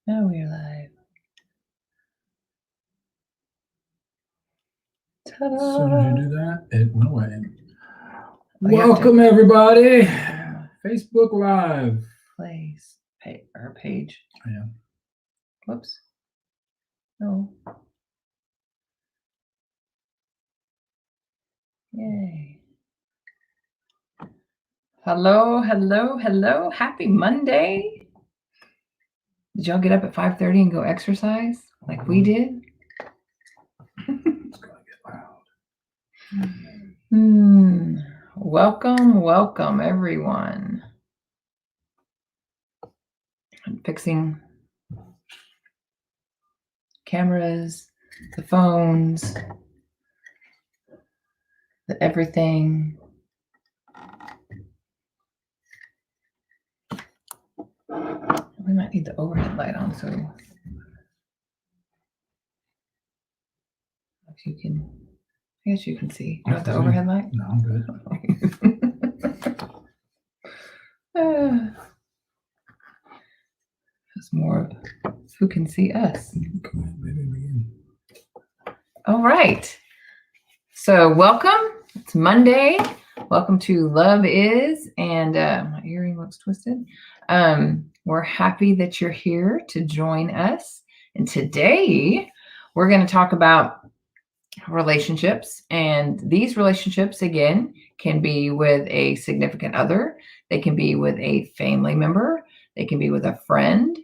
Now we're live. Ta-da. As soon as you do that, it went away. Welcome, everybody. Facebook Live. Place our page. Yeah. Whoops. No. Yay. Hello, hello, hello. Happy Monday. Did y'all get up at 5:30 and go exercise like we did? It's going to get loud. Welcome, everyone. I'm fixing cameras, the phones, the everything. We might need the overhead light on so if you can, I guess you can see. You want the overhead light? No, I'm good. It's more of who can see us. Maybe. All right. So welcome. It's Monday. Welcome to Love Is, and my earring looks twisted. We're happy that you're here to join us. And today we're going to talk about relationships. And these relationships, again, can be with a significant other. They can be with a family member. They can be with a friend.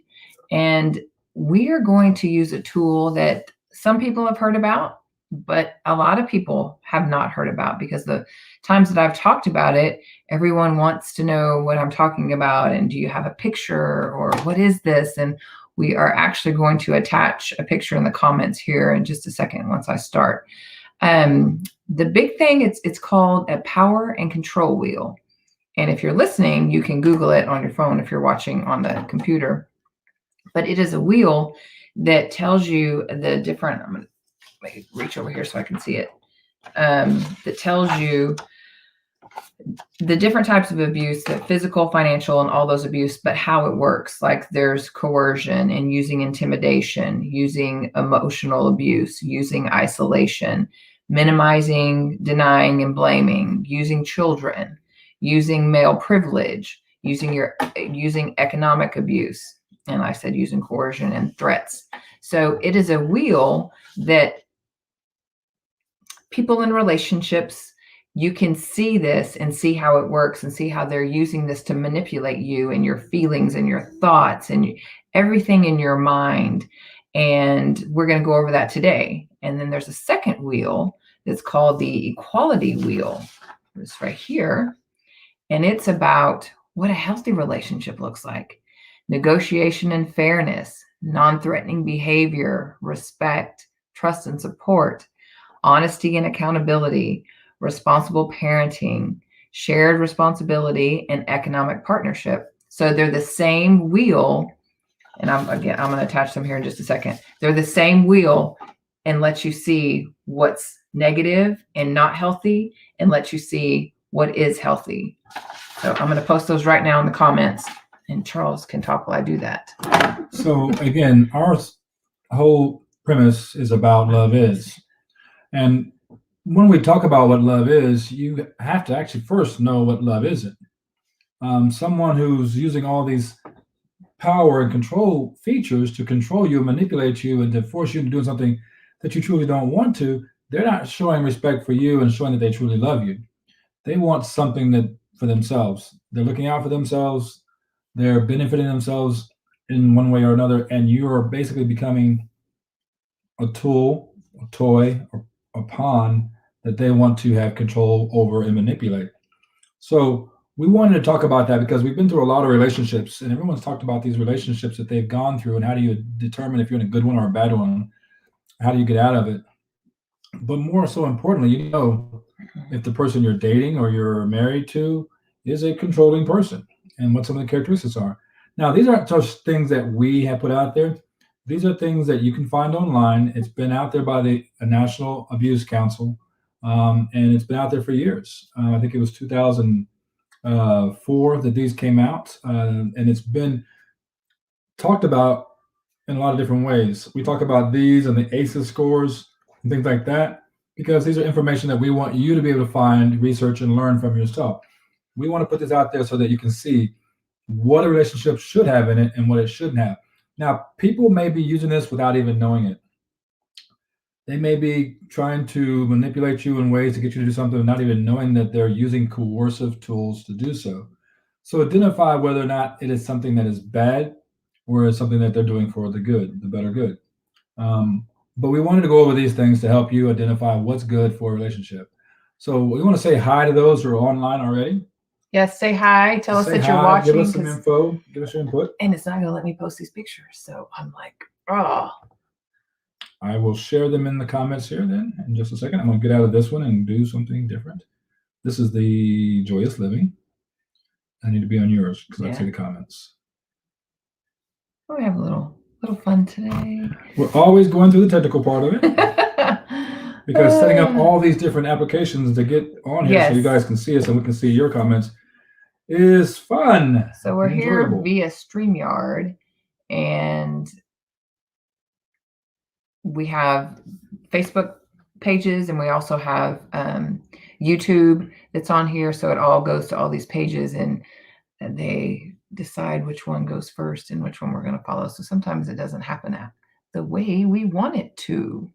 And we are going to use a tool that some people have heard about, but a lot of people have not heard about, because the times that I've talked about it, everyone wants to know what I'm talking about. And do you have a picture, or what is this? And we are actually going to attach a picture in the comments here in just a second once I start. The big thing, it's called a power and control wheel. And if you're listening, you can Google it on your phone if you're watching on the computer. But it is a wheel that tells you the different, I'm going to reach over here so I can see it, that tells you the different types of abuse, the physical, financial, and all those abuse, but how it works. Like there's coercion and using intimidation, using emotional abuse, using isolation, minimizing, denying, and blaming, using children, using male privilege, using economic abuse. And I said using coercion and threats. So it is a wheel that people in relationships, you can see this and see how it works and see how they're using this to manipulate you and your feelings and your thoughts and everything in your mind. And we're going to go over that today. And then there's a second wheel that's called the equality wheel. It's right here. And it's about what a healthy relationship looks like. Negotiation and fairness, non-threatening behavior, respect, trust and support, honesty and accountability, responsible parenting, shared responsibility, and economic partnership. So they're the same wheel. And I'm going to attach them here in just a second. They're the same wheel, and lets you see what's negative and not healthy, and lets you see what is healthy. So I'm going to post those right now in the comments, and Charles can talk while I do that. So again, our whole premise is about love is. And when we talk about what love is, you have to actually first know what love isn't. Someone who's using all these power and control features to control you, manipulate you, and to force you to do something that you truly don't want to, they're not showing respect for you and showing that they truly love you. They want something that for themselves. They're looking out for themselves. They're benefiting themselves in one way or another, and you are basically becoming a tool, a toy, or a pawn that they want to have control over and manipulate. So we wanted to talk about that because we've been through a lot of relationships, and everyone's talked about these relationships that they've gone through, and how do you determine if you're in a good one or a bad one? How do you get out of it? But more so importantly, you know, if the person you're dating or you're married to is a controlling person, and what some of the characteristics are. Now, these aren't just things that we have put out there. These are things that you can find online. It's been out there by the National Abuse Council, and it's been out there for years. I think it was 2004 that these came out, and it's been talked about in a lot of different ways. We talk about these and the ACEs scores and things like that because these are information that we want you to be able to find, research, and learn from yourself. We want to put this out there so that you can see what a relationship should have in it and what it shouldn't have. Now, people may be using this without even knowing it. They may be trying to manipulate you in ways to get you to do something, not even knowing that they're using coercive tools to do so. So identify whether or not it is something that is bad or is something that they're doing for the good, the better good. But we wanted to go over these things to help you identify what's good for a relationship. So we want to say hi to those who are online already. Yes, say hi. Tell us Say that you're hi, give watching. us some info, give us your input. And it's not going to let me post these pictures. So I'm like, oh. I will share them in the comments here then in just a second. I'm going to get out of this one and do something different. This is the Joyous Living. I need to be on yours because I see the comments. We have a little fun today. We're always going through the technical part of it because setting up all these different applications to get on here so you guys can see us and we can see your comments is fun. So we're here via StreamYard, and we have Facebook pages, and we also have YouTube that's on here. So it all goes to all these pages, and they decide which one goes first and which one we're going to follow. So sometimes it doesn't happen the way we want it to.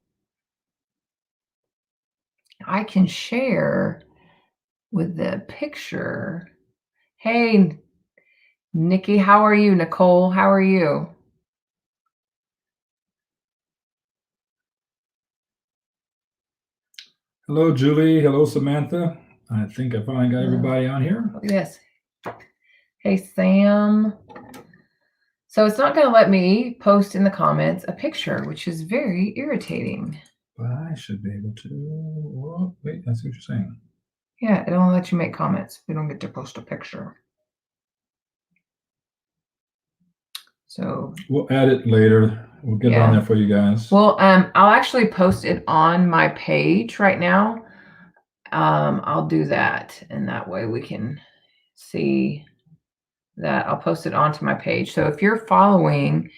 I can share with the picture. Hey, Nikki, how are you? Nicole, how are you? Hello, Julie. Hello, Samantha. I think I finally got everybody on here. Yes. Hey, Sam. So it's not going to let me post in the comments a picture, which is very irritating. But I should be able to. Oh, wait, I see what you're saying. Yeah, it won't let you make comments. We don't get to post a picture. So we'll add it later. We'll get it on there for you guys. Well, I'll actually post it on my page right now. I'll do that, and that way we can see that. I'll post it onto my page. So if you're following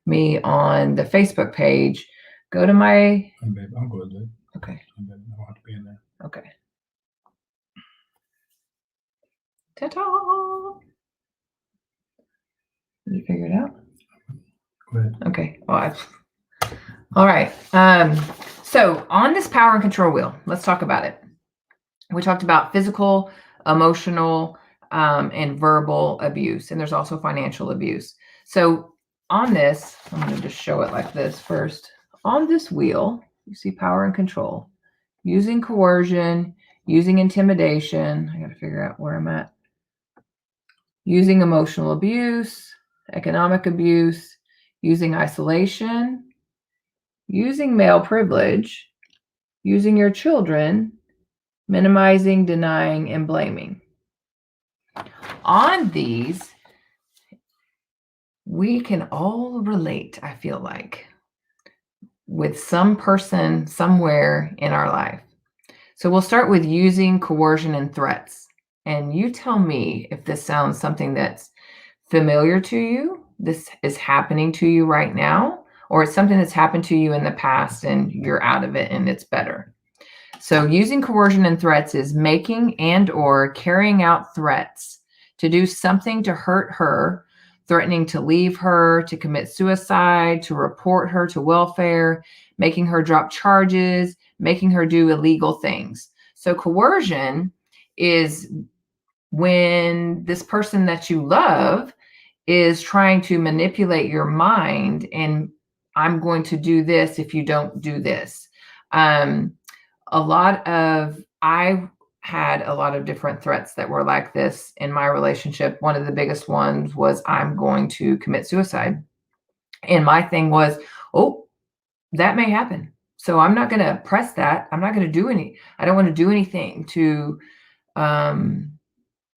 me on the Facebook page, go to my. Babe, I'll go ahead. Okay. I don't have to be in there. Okay. Ta-ta! Did you figure it out? Go ahead. Okay. All right. So on this power and control wheel, let's talk about it. We talked about physical, emotional, and verbal abuse, and there's also financial abuse. So on this, I'm going to just show it like this first. On this wheel, you see power and control, using coercion, using intimidation. I got to figure out where I'm at. Using emotional abuse, economic abuse, using isolation, using male privilege, using your children, minimizing, denying, and blaming. On these, we can all relate, I feel like, with some person somewhere in our life. So we'll start with using coercion and threats. And you tell me if this sounds something that's familiar to you, this is happening to you right now, or it's something that's happened to you in the past and you're out of it and it's better. So using coercion and threats is making and or carrying out threats to do something to hurt her, threatening to leave her, to commit suicide, to report her to welfare, making her drop charges, making her do illegal things. So coercion is when this person that you love is trying to manipulate your mind, and I'm going to do this if you don't do this. I had a lot of different threats that were like this in my relationship. One of the biggest ones was I'm going to commit suicide. And my thing was, oh, that may happen. So I'm not going to press that. I'm not going to I don't want to do anything to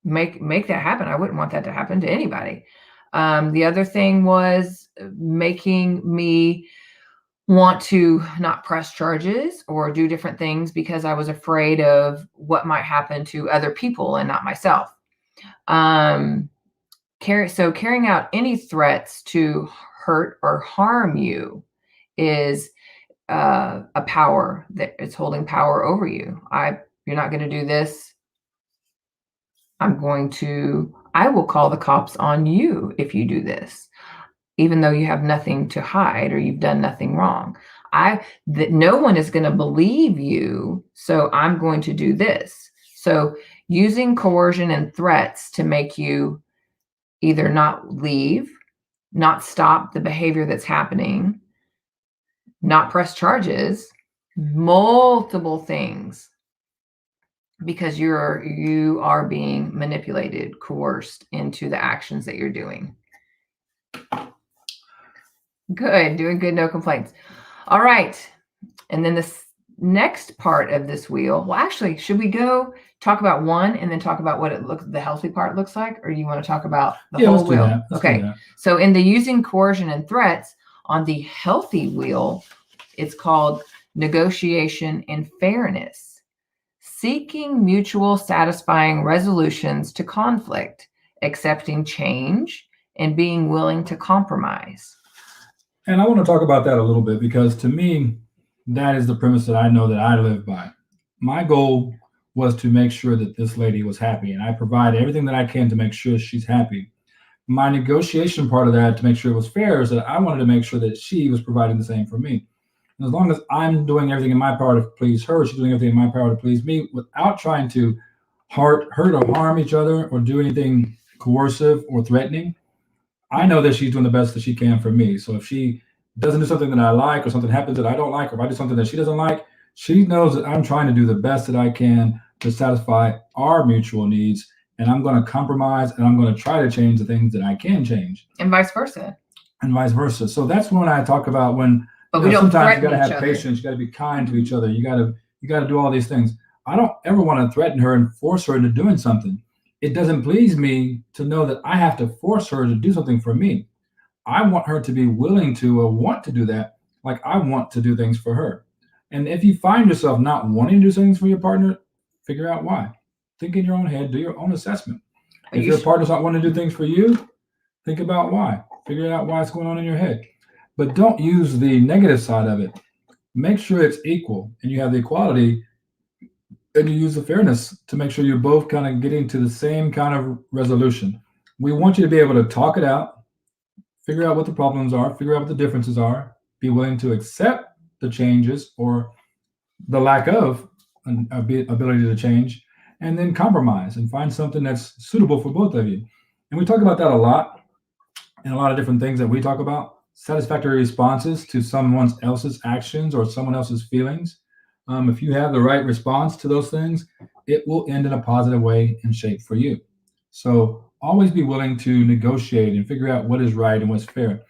make that happen. I wouldn't want that to happen to anybody. The other thing was making me want to not press charges or do different things because I was afraid of what might happen to other people and not myself. Carrying out any threats to hurt or harm you is a power that it's holding power over you. You're not going to do this. I will call the cops on you if you do this, even though you have nothing to hide or you've done nothing wrong. That no one is going to believe you, so I'm going to do this. So using coercion and threats to make you either not leave, not stop the behavior that's happening, not press charges, multiple things, because you are being manipulated, coerced into the actions that you're doing. Good, doing good, no complaints. All right. And then this next part of this wheel, well, actually, should we go talk about one and then talk about what the healthy part looks like? Or you want to talk about the whole wheel? Okay. So in the using coercion and threats, on the healthy wheel, it's called negotiation and fairness, seeking mutual satisfying resolutions to conflict, accepting change, and being willing to compromise. And I want to talk about that a little bit, because to me, that is the premise that I know that I live by. My goal was to make sure that this lady was happy, and I provide everything that I can to make sure she's happy. My negotiation part of that, to make sure it was fair, is that I wanted to make sure that she was providing the same for me. And as long as I'm doing everything in my power to please her, she's doing everything in my power to please me, without trying to hurt or harm each other or do anything coercive or threatening, I know that she's doing the best that she can for me. So if she doesn't do something that I like, or something happens that I don't like, or if I do something that she doesn't like, she knows that I'm trying to do the best that I can to satisfy our mutual needs. And I'm going to compromise, and I'm going to try to change the things that I can change. And vice versa. So that's when I talk about when, but we don't sometimes you got to have other. patience. You got to be kind to each other. You got to do all these things. I don't ever want to threaten her and force her into doing something. It doesn't please me to know that I have to force her to do something for me. I want her to be willing to or want to do that, like I want to do things for her. And if you find yourself not wanting to do things for your partner, figure out why. Think in your own head, do your own assessment. If your partner's not wanting to do things for you, think about why. Figure out why it's going on in your head. But don't use the negative side of it. Make sure it's equal and you have the equality, and you use the fairness to make sure you're both kind of getting to the same kind of resolution. We want you to be able to talk it out, figure out what the problems are, figure out what the differences are, be willing to accept the changes or the lack of an ability to change, and then compromise and find something that's suitable for both of you. And we talk about that a lot in a lot of different things that we talk about. Satisfactory responses to someone else's actions or someone else's feelings. If you have the right response to those things, it will end in a positive way and shape for you. So always be willing to negotiate and figure out what is right and what's fair.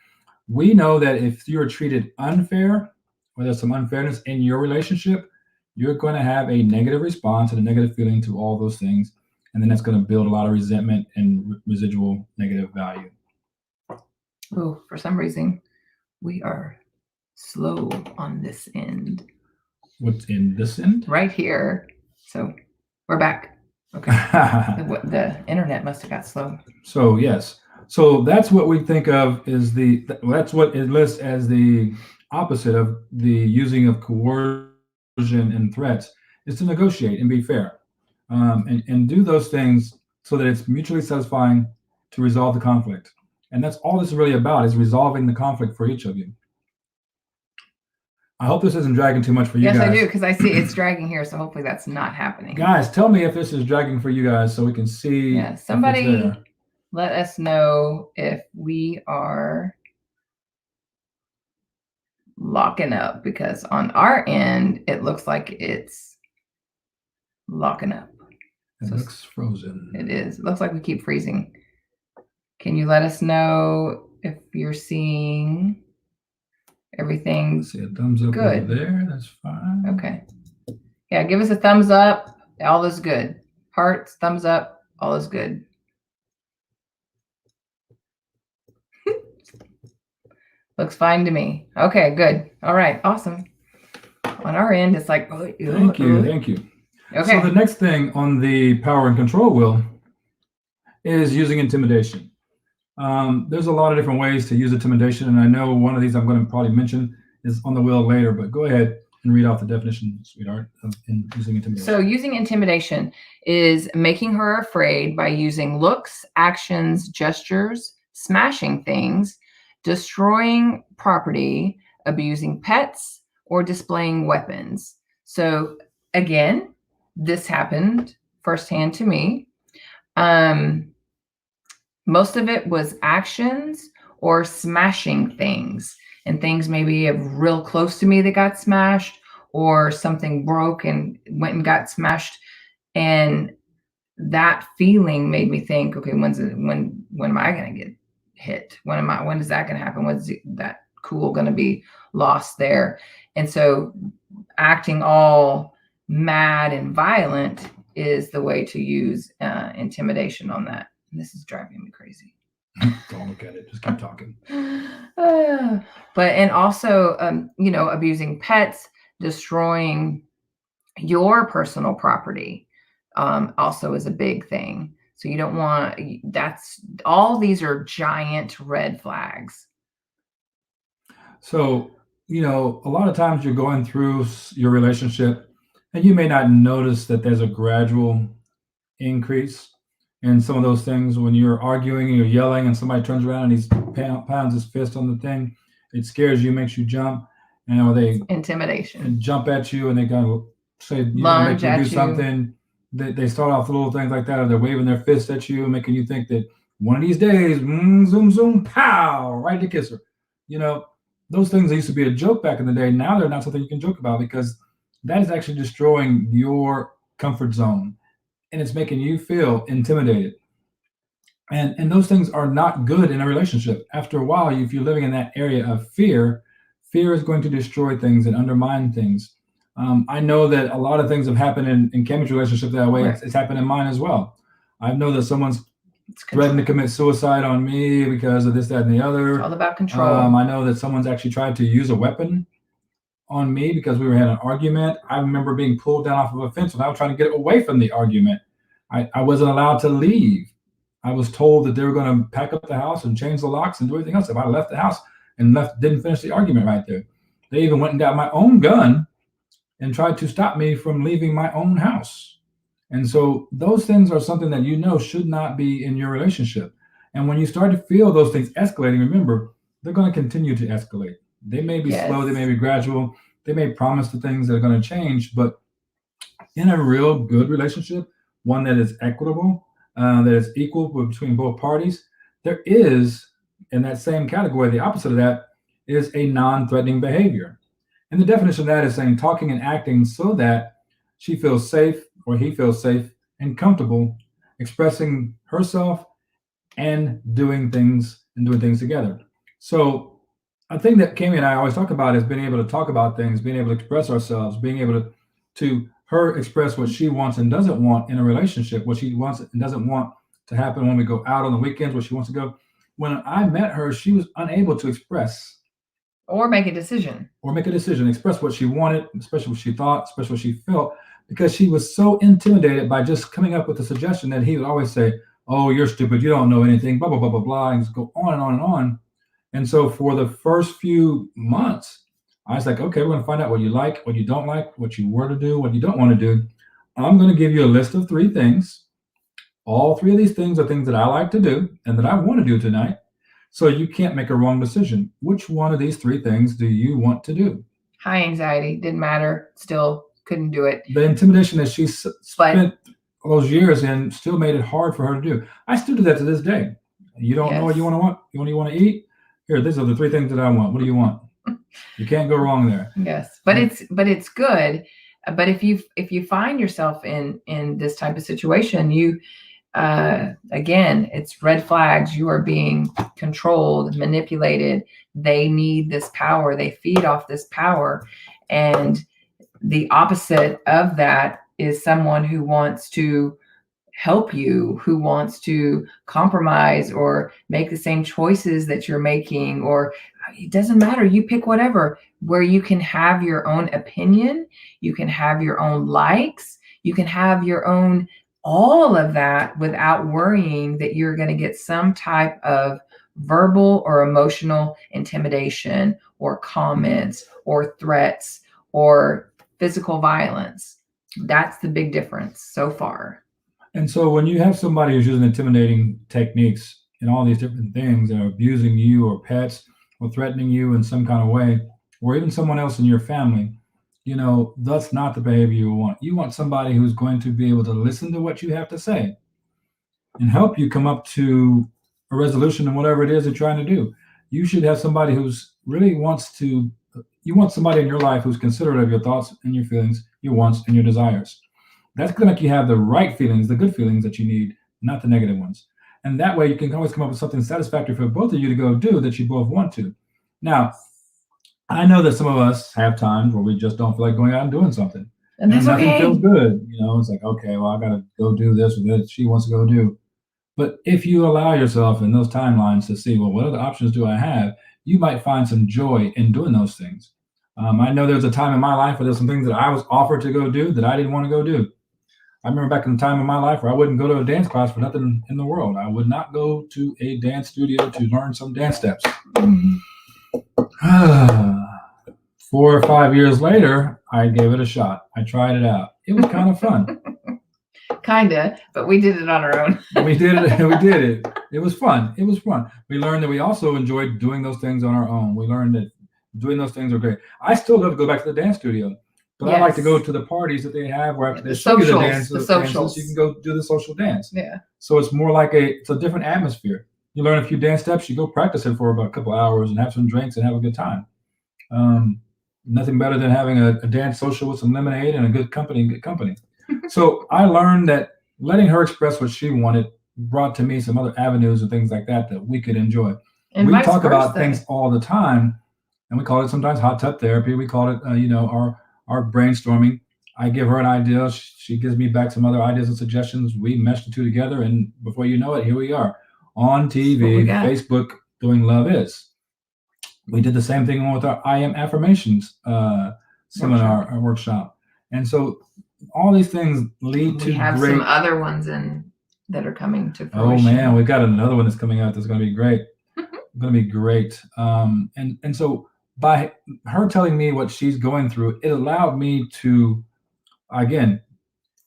We know that if you're treated unfair, or there's some unfairness in your relationship, you're going to have a negative response and a negative feeling to all those things. And then that's going to build a lot of resentment and residual negative value. Oh, for some reason, we are slow on this end. What's in this end? Right here. So we're back. Okay. The internet must have got slow. So yes. So that's what we think of is that's what it lists as the opposite of the using of coercion and threats, is to negotiate and be fair, and do those things so that it's mutually satisfying to resolve the conflict. And that's all this is really about, is resolving the conflict for each of you. I hope this isn't dragging too much for you guys. Yes, I do, because I see it's dragging here, so hopefully that's not happening. Guys, tell me if this is dragging for you guys so we can see. Yeah, somebody let us know if we are locking up, because on our end, it looks like it's locking up. It looks frozen. It is. It looks like we keep freezing. Can you let us know if you're seeing everything? See a thumbs up good over there. That's fine. Okay. Yeah, give us a thumbs up. All is good. Hearts, thumbs up. All is good. Looks fine to me. Okay, good. All right, awesome. On our end, it's like, thank you. Okay. So the next thing on the power and control wheel is using intimidation. There's a lot of different ways to use intimidation, and I know one of these I'm going to probably mention is on the wheel later. But go ahead and read off the definition, sweetheart, of using intimidation. So, using intimidation is making her afraid by using looks, actions, gestures, smashing things, destroying property, abusing pets, or displaying weapons. So, again, this happened firsthand to me. Most of it was actions or smashing things, and things maybe real close to me that got smashed, or something broke and went and got smashed. And that feeling made me think, okay, when am I going to get hit? When is that going to happen? When's that cool going to be lost there? And so acting all mad and violent is the way to use intimidation on that. And this is driving me crazy. Don't look at it. Just keep talking. And also, abusing pets, destroying your personal property, also is a big thing. So you don't want, all these are giant red flags. So, a lot of times you're going through your relationship and you may not notice that there's a gradual increase in some of those things. When you're arguing and you're yelling and somebody turns around and he pounds his fist on the thing, it scares you, makes you jump, and they intimidation jump at you and they kind of say, lunge make you at do something. They start off with little things like that, or they're waving their fist at you, making you think that one of these days, zoom, zoom, pow, right to kiss her. Those things that used to be a joke back in the day, now they're not something you can joke about, because that is actually destroying your comfort zone and it's making you feel intimidated. And those things are not good in a relationship. After a while, if you're living in that area of fear is going to destroy things and undermine things. I know that a lot of things have happened in Cammy's relationship that way. Right. It's happened in mine as well. I know that someone's threatened to commit suicide on me because of this, that, and the other. It's all about control. I know that someone's actually tried to use a weapon on me because we were having an argument. I remember being pulled down off of a fence when I was trying to get away from the argument. I wasn't allowed to leave. I was told that they were going to pack up the house and change the locks and do everything else if I left the house and didn't finish the argument right there. They even went and got my own gun and tried to stop me from leaving my own house. And so those things are something that should not be in your relationship. And when you start to feel those things escalating, remember, they're going to continue to escalate. They may be slow, they may be gradual, they may promise the things that are going to change, but in a real good relationship, one that is equitable, that is equal between both parties, there is, in that same category, the opposite of that is a non-threatening behavior. And the definition of that is saying talking and acting so that she feels safe or he feels safe and comfortable expressing herself and doing things together. So a thing that Cammy and I always talk about is being able to talk about things, being able to express ourselves, being able to her express what she wants and doesn't want in a relationship, what she wants and doesn't want to happen when we go out on the weekends, where she wants to go. When I met her, she was unable to express or make a decision, express what she wanted, especially what she thought, especially what she felt, because she was so intimidated by just coming up with a suggestion that he would always say, "Oh, you're stupid, you don't know anything, blah, blah, blah, blah, blah," and just go on and on and on. And so for the first few months, I was like, okay, we're going to find out what you like, what you don't like, what you were to do, what you don't want to do. I'm going to give you a list of 3 things. All 3 of these things are things that I like to do and that I want to do tonight. So you can't make a wrong decision. Which one of these 3 things do you want to do? High anxiety, didn't matter, still couldn't do it. The intimidation that she spent those years in still made it hard for her to do. I still do that to this day. You don't know what you want. You want to eat? Here, these are the 3 things that I want. What do you want? You can't go wrong there. Yes, but it's good. But if you find yourself in this type of situation, you again, it's red flags. You are being controlled, manipulated. They need this power. They feed off this power, and the opposite of that is someone who wants to help you, who wants to compromise or make the same choices that you're making, or it doesn't matter, you pick whatever, where you can have your own opinion, you can have your own likes, you can have your own all of that without worrying that you're going to get some type of verbal or emotional intimidation or comments or threats or physical violence. That's the big difference so far. And so when you have somebody who's using intimidating techniques and all these different things and are abusing you or pets or threatening you in some kind of way, or even someone else in your family, that's not the behavior you want. You want somebody who's going to be able to listen to what you have to say and help you come up to a resolution in whatever it is you're trying to do. You should have somebody who's really you want somebody in your life who's considerate of your thoughts and your feelings, your wants and your desires. That's going to make you have the right feelings, the good feelings that you need, not the negative ones. And that way you can always come up with something satisfactory for both of you to go do that you both want to. Now, I know that some of us have times where we just don't feel like going out and doing something. And that's nothing okay. feels good. It's like, okay, well, I got to go do this or that she wants to go do. But if you allow yourself in those timelines to see, well, what other options do I have? You might find some joy in doing those things. I know there was a time in my life where there's some things that I was offered to go do that I didn't want to go do. I remember back in the time of my life where I wouldn't go to a dance class for nothing in the world. I would not go to a dance studio to learn some dance steps. 4 or 5 years later, I gave it a shot. I tried it out. It was kind of fun. Kinda, but we did it on our own. We did it. We did it. It was fun. It was fun. We learned that we also enjoyed doing those things on our own. We learned that doing those things are great. I still love to go back to the dance studio, but I like to go to the parties that they have where after they show you the dances, you can go do the social dance. Yeah. So it's more like it's a different atmosphere. You learn a few dance steps, you go practice it for about a couple of hours and have some drinks and have a good time. Nothing better than having a dance social with some lemonade and a good company. So I learned that letting her express what she wanted brought to me some other avenues and things like that we could enjoy. And we talk about things all the time, and we call it sometimes hot tub therapy. We call it, our brainstorming. I give her an idea. She gives me back some other ideas and suggestions. We mesh the two together, and before you know it, here we are on TV, Facebook, doing Love Is. We did the same thing with our I Am Affirmations seminar or workshop. And so all these things lead to we have some other ones that are coming to fruition. Oh man, we've got another one that's coming out that's going to be great. Going to be great. And so by her telling me what she's going through, it allowed me to, again,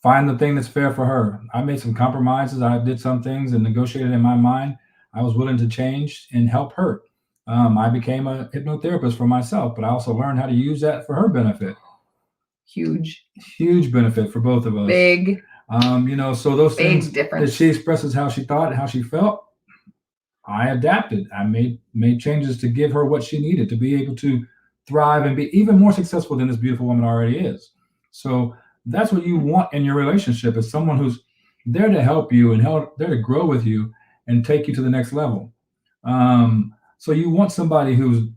find the thing that's fair for her. I made some compromises. I did some things and negotiated in my mind. I was willing to change and help her. I became a hypnotherapist for myself, but I also learned how to use that for her benefit. Huge benefit for both of us. Big. So those big things difference. That she expresses how she thought, how she felt, I adapted. I made changes to give her what she needed to be able to thrive and be even more successful than this beautiful woman already is. So that's what you want in your relationship, is someone who's there to help you and there to grow with you and take you to the next level. So you want somebody who's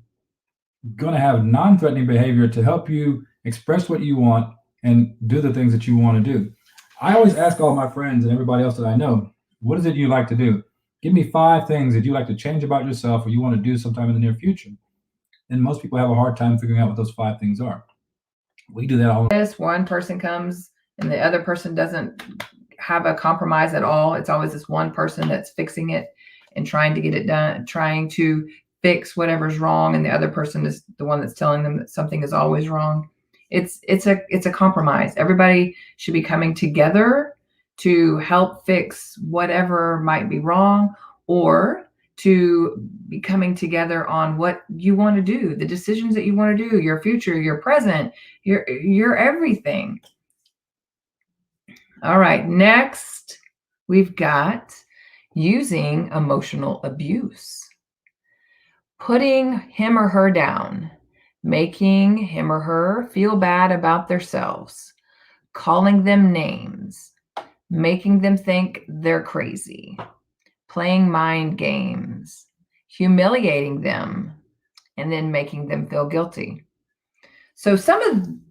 going to have non-threatening behavior to help you express what you want and do the things that you want to do. I always ask all my friends and everybody else that I know, what is it you like to do? Give me 5 things that you like to change about yourself or you want to do sometime in the near future. And most people have a hard time figuring out what those 5 things are. We do that all the time. This one person comes and the other person doesn't have a compromise at all. It's always this one person that's fixing it and trying to get it done, trying to fix whatever's wrong, and the other person is the one that's telling them that something is always wrong. It's a compromise. Everybody should be coming together to help fix whatever might be wrong, or to be coming together on what you want to do, the decisions that you want to do, your future, your present, your everything. All right, next we've got using emotional abuse. Putting him or her down, making him or her feel bad about themselves, calling them names, making them think they're crazy, playing mind games, humiliating them, and then making them feel guilty. So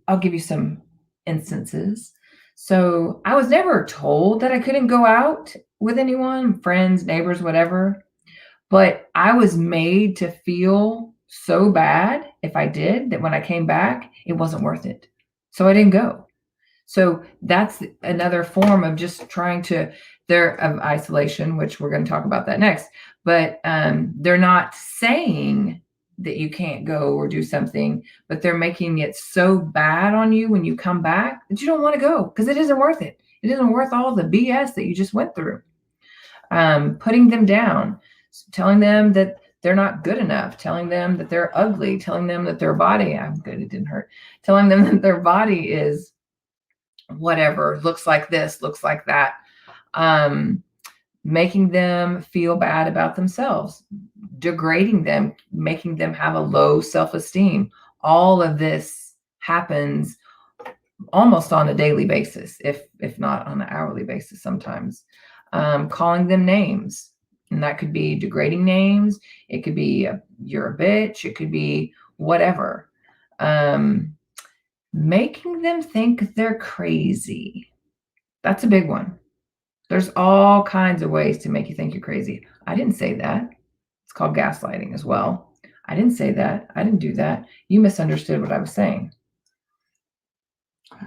I'll give you some instances. So I was never told that I couldn't go out with anyone, friends, neighbors, whatever. But I was made to feel so bad if I did that when I came back, it wasn't worth it. So I didn't go. So that's another form of just trying to, of isolation, which we're going to talk about that next. But they're not saying that you can't go or do something, but they're making it so bad on you when you come back that you don't want to go because it isn't worth it. It isn't worth all the BS that you just went through. Putting them down, telling them that they're not good enough, telling them that they're ugly, telling them that their body, I'm good, it didn't hurt, telling them that their body is whatever, looks like this, looks like that, making them feel bad about themselves, degrading them, making them have a low self-esteem. All of this happens almost on a daily basis, if not on an hourly basis sometimes. Calling them names, and that could be degrading names. It could be you're a bitch. It could be whatever. Making them think they're crazy. That's a big one. There's all kinds of ways to make you think you're crazy. I didn't say that. It's called gaslighting as well. I didn't say that. I didn't do that. You misunderstood what I was saying.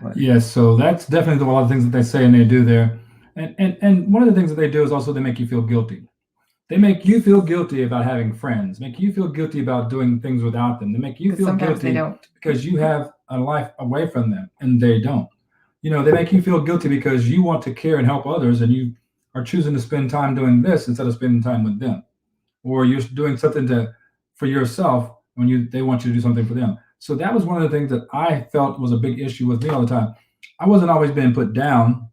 Yes, yeah, so that's definitely a lot of things that they say and they do there. And one of the things that they do is also they make you feel guilty. They make you feel guilty about having friends, make you feel guilty about doing things without them. They make you feel guilty because you have a life away from them and they don't. You know, they make you feel guilty because you want to care and help others and you are choosing to spend time doing this instead of spending time with them. Or you're doing something for yourself when they want you to do something for them. So that was one of the things that I felt was a big issue with me all the time. I wasn't always being put down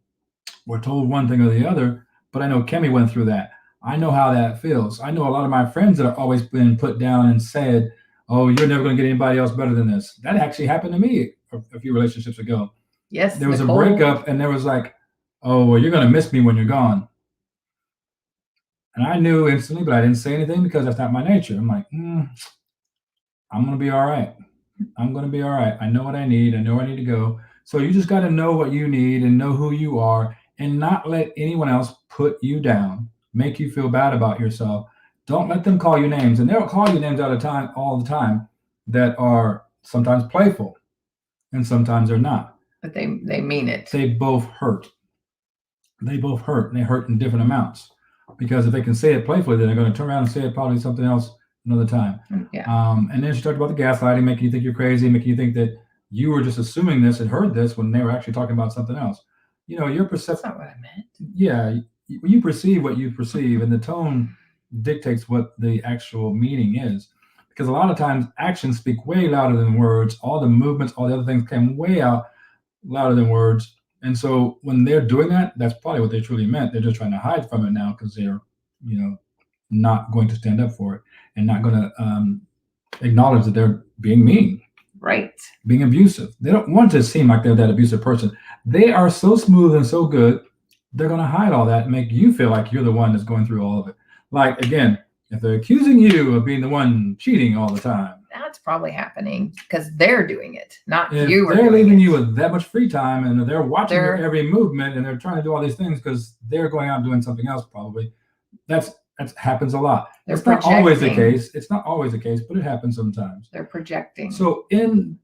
or told one thing or the other, but I know Kemi went through that. I know how that feels. I know a lot of my friends that have always been put down and said, "Oh, you're never going to get anybody else better than this." That actually happened to me a few relationships ago. Yes. There was a breakup and there was like, "Oh, well, you're going to miss me when you're gone." And I knew instantly, but I didn't say anything because that's not my nature. I'm like, I'm going to be all right. I'm going to be all right. I know what I need. I know where I need to go. So you just got to know what you need and know who you are and not let anyone else put you down, make you feel bad about yourself. Don't let them call you names. And they'll call you names all the time that are sometimes playful and sometimes they're not. But they mean it. They both hurt. They both hurt and they hurt in different amounts. Because if they can say it playfully, then they're going to turn around and say it probably something else another time. Yeah. And then she talked about the gaslighting, making you think you're crazy, making you think that you were just assuming this and heard this when they were actually talking about something else. You know, your perception. That's not what I meant. Yeah, you perceive what you perceive, and the tone dictates what the actual meaning is. Because a lot of times actions speak way louder than words. All the movements, all the other things came way out louder than words. And so when they're doing that, that's probably what they truly meant. They're just trying to hide from it now because they're, not going to stand up for it and not going to acknowledge that they're being mean, right? Being abusive. They don't want to seem like they're that abusive person. They are so smooth and so good. They're going to hide all that and make you feel like you're the one that's going through all of it. Like, again, if they're accusing you of being the one cheating all the time, that's probably happening because they're doing it, not if you. They're leaving you with that much free time and they're watching your every movement and they're trying to do all these things because they're going out doing something else probably. That happens a lot. It's not always the case. It's not always the case, but it happens sometimes. They're projecting. So in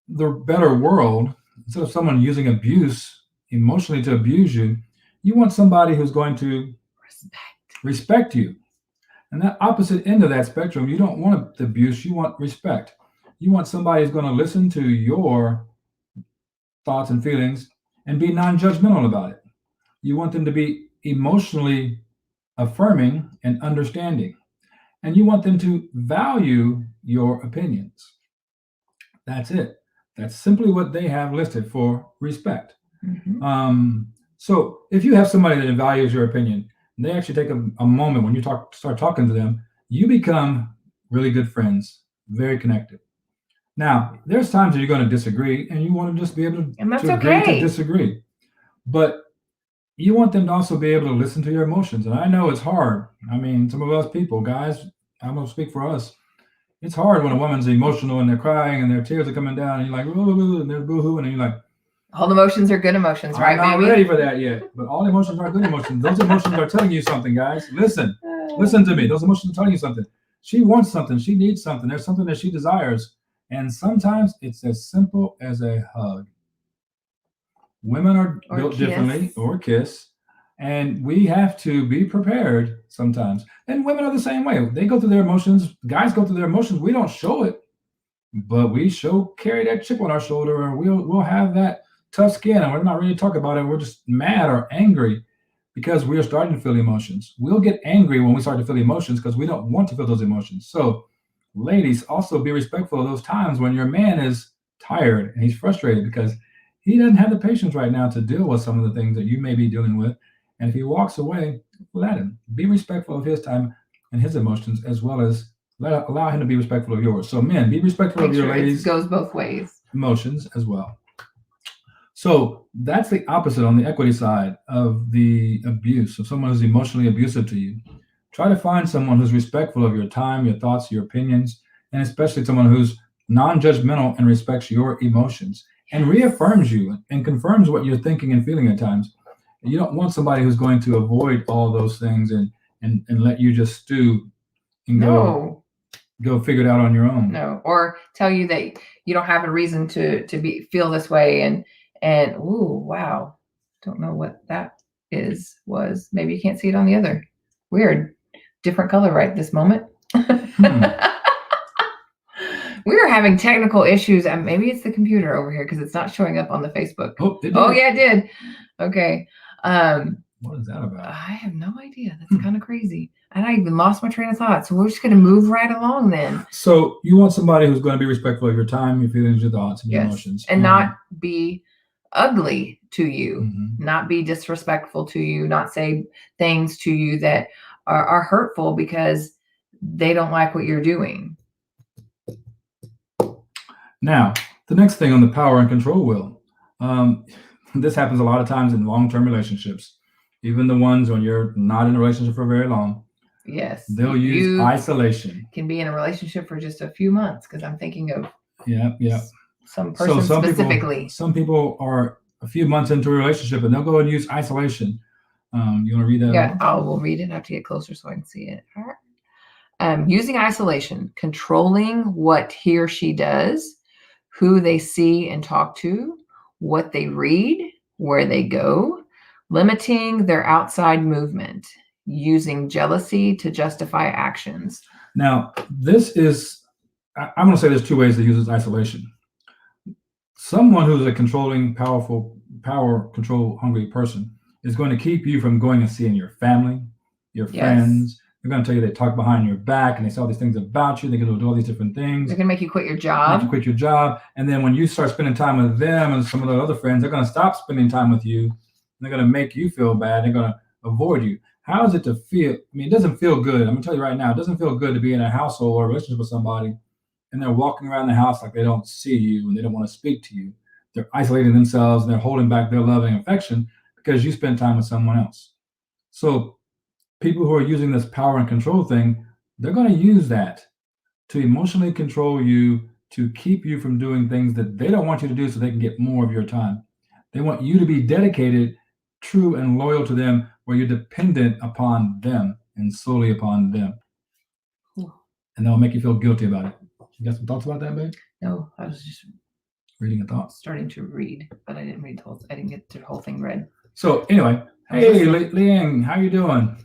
the better world, instead of someone using abuse emotionally to abuse you, you want somebody who's going to respect you. And that opposite end of that spectrum, you don't want abuse, you want respect. You want somebody who's going to listen to your thoughts and feelings and be non-judgmental about it. You want them to be emotionally affirming and understanding. And you want them to value your opinions. That's it. That's simply what they have listed for respect. Mm-hmm. So if you have somebody that values your opinion, and they actually take a moment when you start talking to them, you become really good friends, very connected. Now, there's times that you're going to disagree, and you want to just be able to agree to disagree. But you want them to also be able to listen to your emotions. And I know it's hard. I mean, some of us people, guys, I'm going to speak for us. It's hard when a woman's emotional and they're crying and their tears are coming down and you're like, ooh, and they're boo-hooing and you're like, all emotions are good emotions, right, I'm not ready for that yet. But all emotions are good emotions. Those emotions are telling you something, guys. Listen to me. Those emotions are telling you something. She wants something. She needs something. There's something that she desires. And sometimes it's as simple as a hug. Women are Or built differently, kiss. or kiss, and we have to be prepared sometimes. And women are the same way. They go through their emotions. Guys go through their emotions. We don't show it, but we carry that chip on our shoulder, or we'll have that tough skin, and we're not ready to talk about it. We're just mad or angry because we are starting to feel emotions. We'll get angry when we start to feel emotions because we don't want to feel those emotions. So, ladies, also be respectful of those times when your man is tired and he's frustrated because he doesn't have the patience right now to deal with some of the things that you may be dealing with. And if he walks away, let him. Be respectful of his time and his emotions, as well as allow him to be respectful of yours. So, men, be respectful Make of your sure ladies' it goes both ways. emotions as well. So that's the opposite on the equity side of the abuse, of someone who's emotionally abusive to you. Try to find someone who's respectful of your time, your thoughts, your opinions, and especially someone who's non judgmental and respects your emotions and reaffirms you and confirms what you're thinking and feeling at times. You don't want somebody who's going to avoid all those things and let you just stew and No. go figure it out on your own. No. Or tell you that you don't have a reason to feel this way, and ooh, wow. Don't know what that was. Maybe you can't see it on the other. Weird. Different color right this moment. We are having technical issues, and maybe it's the computer over here because it's not showing up on the Facebook. Oh, yeah, it did. Okay. What is that about? I have no idea. That's kind of crazy. And I even lost my train of thought. So we're just going to move right along then. So you want somebody who's going to be respectful of your time, your feelings, your thoughts, and your emotions. And not be ugly to you, Mhm. not be disrespectful to you, not say things to you that are hurtful because they don't like what you're doing. Now, the next thing on the power and control wheel. This happens a lot of times in long-term relationships, even the ones when you're not in a relationship for very long. Yes. They'll use isolation. Can be in a relationship for just a few months because I'm thinking of some person specifically. Some people are a few months into a relationship and they'll go and use isolation. You want to read that? Yeah, I will read it. I have to get closer so I can see it. Using isolation, controlling what he or she does, who they see and talk to, what they read, where they go, limiting their outside movement, using jealousy to justify actions. Now, I'm going to say there's two ways to use this isolation. Someone who's a controlling, powerful, power control hungry person is going to keep you from going and seeing your family, your friends. They're going to tell you they talk behind your back and they say all these things about you. They're going to do all these different things. They're going to make you quit your job. And then when you start spending time with them and some of the other friends, they're going to stop spending time with you. They're going to make you feel bad. They're going to avoid you. How is it to feel? I mean, it doesn't feel good. I'm going to tell you right now, it doesn't feel good to be in a household or a relationship with somebody and they're walking around the house like they don't see you and they don't want to speak to you. They're isolating themselves and they're holding back their love and affection because you spend time with someone else. So people who are using this power and control thing, they're going to use that to emotionally control you, to keep you from doing things that they don't want you to do so they can get more of your time. They want you to be dedicated, true, and loyal to them, where you're dependent upon them and solely upon them. And they'll make you feel guilty about it. You got some thoughts about that, babe? No, I was just reading a thought. Starting to read, but I didn't read the whole. I didn't get the whole thing read. So anyway, hey, Liang, how you doing?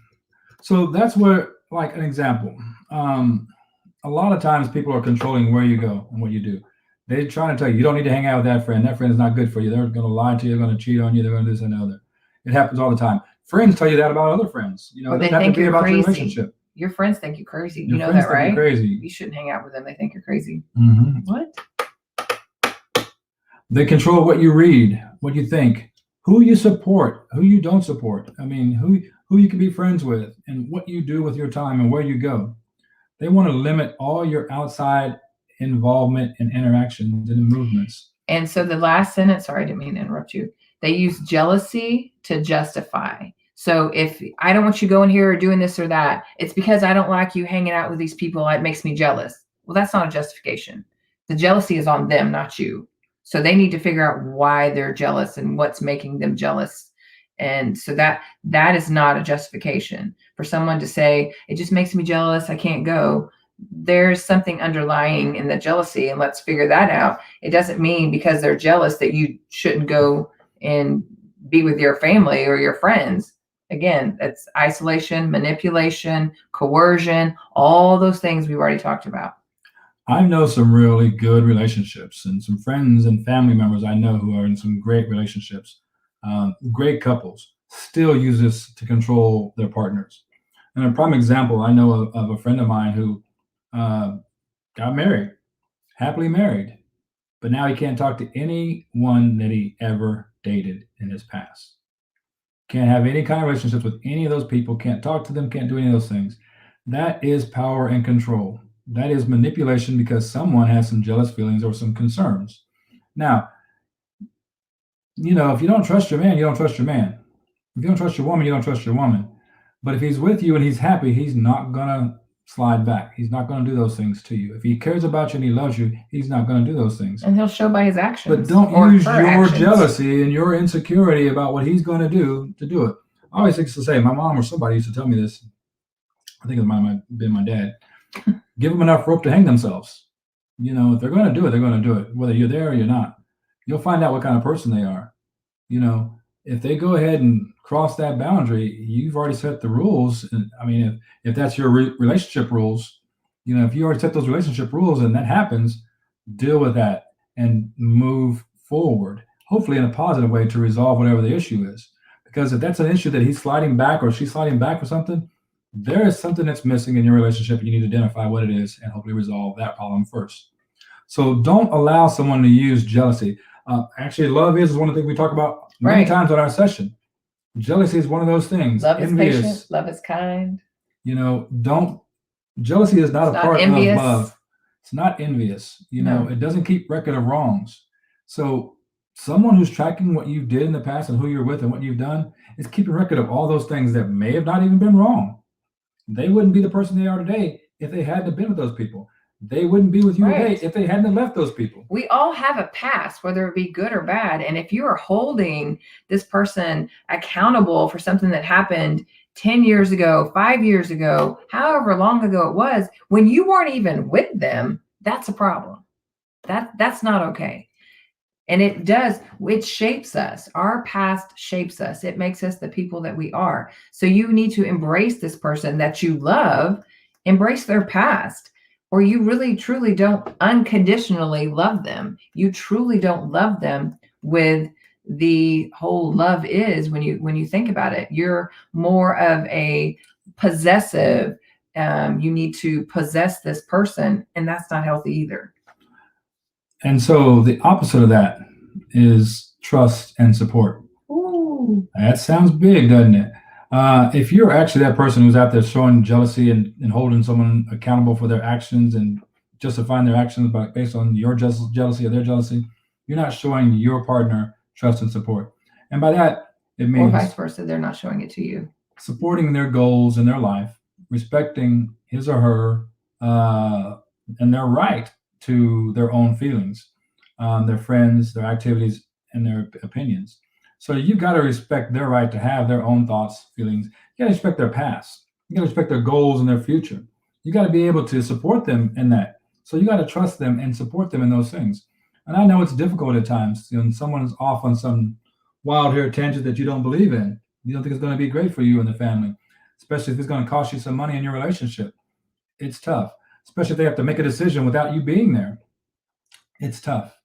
So that's where, like, an example. A lot of times people are controlling where you go and what you do. They're trying to tell you, you don't need to hang out with that friend. That friend is not good for you. They're going to lie to you. They're going to cheat on you. They're going to do this and the other. It happens all the time. Friends tell you that about other friends. You know, they think you're crazy. Your relationship. Your friends think you're crazy. You know that, right? Crazy. You shouldn't hang out with them. They think you're crazy. Mm-hmm. What? They control what you read, what you think, who you support, who you don't support. I mean, who you can be friends with, and what you do with your time and where you go. They want to limit all your outside involvement and interactions and movements. And so the last sentence, sorry, I didn't mean to interrupt you. They use jealousy to justify. So if I don't want you going here or doing this or that, it's because I don't like you hanging out with these people. It makes me jealous. Well, that's not a justification. The jealousy is on them, not you. So they need to figure out why they're jealous and what's making them jealous. And so that is not a justification for someone to say, it just makes me jealous, I can't go. There's something underlying in the jealousy, and let's figure that out. It doesn't mean because they're jealous that you shouldn't go and be with your family or your friends. Again, that's isolation, manipulation, coercion, all those things we've already talked about. I know some really good relationships and some friends and family members I know who are in some great relationships, great couples, still use this to control their partners. And a prime example, I know of a friend of mine who uh, got married, happily married, but now he can't talk to anyone that he ever dated in his past. Can't have any kind of relationships with any of those people, can't talk to them, can't do any of those things. That is power and control. That is manipulation because someone has some jealous feelings or some concerns. Now, if you don't trust your man, you don't trust your man. If you don't trust your woman, you don't trust your woman. But if he's with you and he's happy, he's not going to slide back. He's not going to do those things to you. If he cares about you and he loves you, he's not going to do those things. And he'll show by his actions. But don't use your jealousy and your insecurity about what he's going to do it. I always used to say, my mom or somebody used to tell me this. I think it might have been my dad. Give them enough rope to hang themselves. If they're going to do it, they're going to do it, whether you're there or you're not. You'll find out what kind of person they are. If they go ahead and cross that boundary, you've already set the rules. And I mean, if that's your relationship rules, if you already set those relationship rules and that happens, deal with that and move forward, hopefully in a positive way to resolve whatever the issue is. Because if that's an issue that he's sliding back or she's sliding back or something, there is something that's missing in your relationship and you need to identify what it is and hopefully resolve that problem first. So don't allow someone to use jealousy. Actually, love is one of the things we talk about many times on our session. Jealousy is one of those things. Love is patient. Love is kind. Jealousy is not a part of love. It's not envious. It doesn't keep record of wrongs. So someone who's tracking what you did in the past and who you're with and what you've done is keeping record of all those things that may have not even been wrong. They wouldn't be the person they are today if they hadn't been with those people. They wouldn't be with you today if they hadn't left those people. We all have a past, whether it be good or bad. And if you are holding this person accountable for something that happened 10 years ago, 5 years ago, however long ago it was, when you weren't even with them, that's a problem. That's not okay. And it shapes us. Our past shapes us. It makes us the people that we are. So you need to embrace this person that you love, embrace their past, or you really, truly don't unconditionally love them. You truly don't love them with the whole love is when you think about it. You're more of a possessive. You need to possess this person, and that's not healthy either. And so the opposite of that is trust and support. Ooh. That sounds big, doesn't it? If you're actually that person who's out there showing jealousy and holding someone accountable for their actions and justifying their actions based on your jealousy or their jealousy, you're not showing your partner trust and support. And by that, it means, or vice versa, they're not showing it to you. Supporting their goals in their life, respecting his or her and their right to their own feelings, their friends, their activities, and their opinions. So you've got to respect their right to have their own thoughts, feelings. You got to respect their past. You got to respect their goals and their future. You got to be able to support them in that. So you got to trust them and support them in those things. And I know it's difficult at times. When someone's off on some wild hair tangent that you don't believe in, you don't think it's going to be great for you and the family, especially if it's going to cost you some money in your relationship. It's tough, especially if they have to make a decision without you being there. It's tough.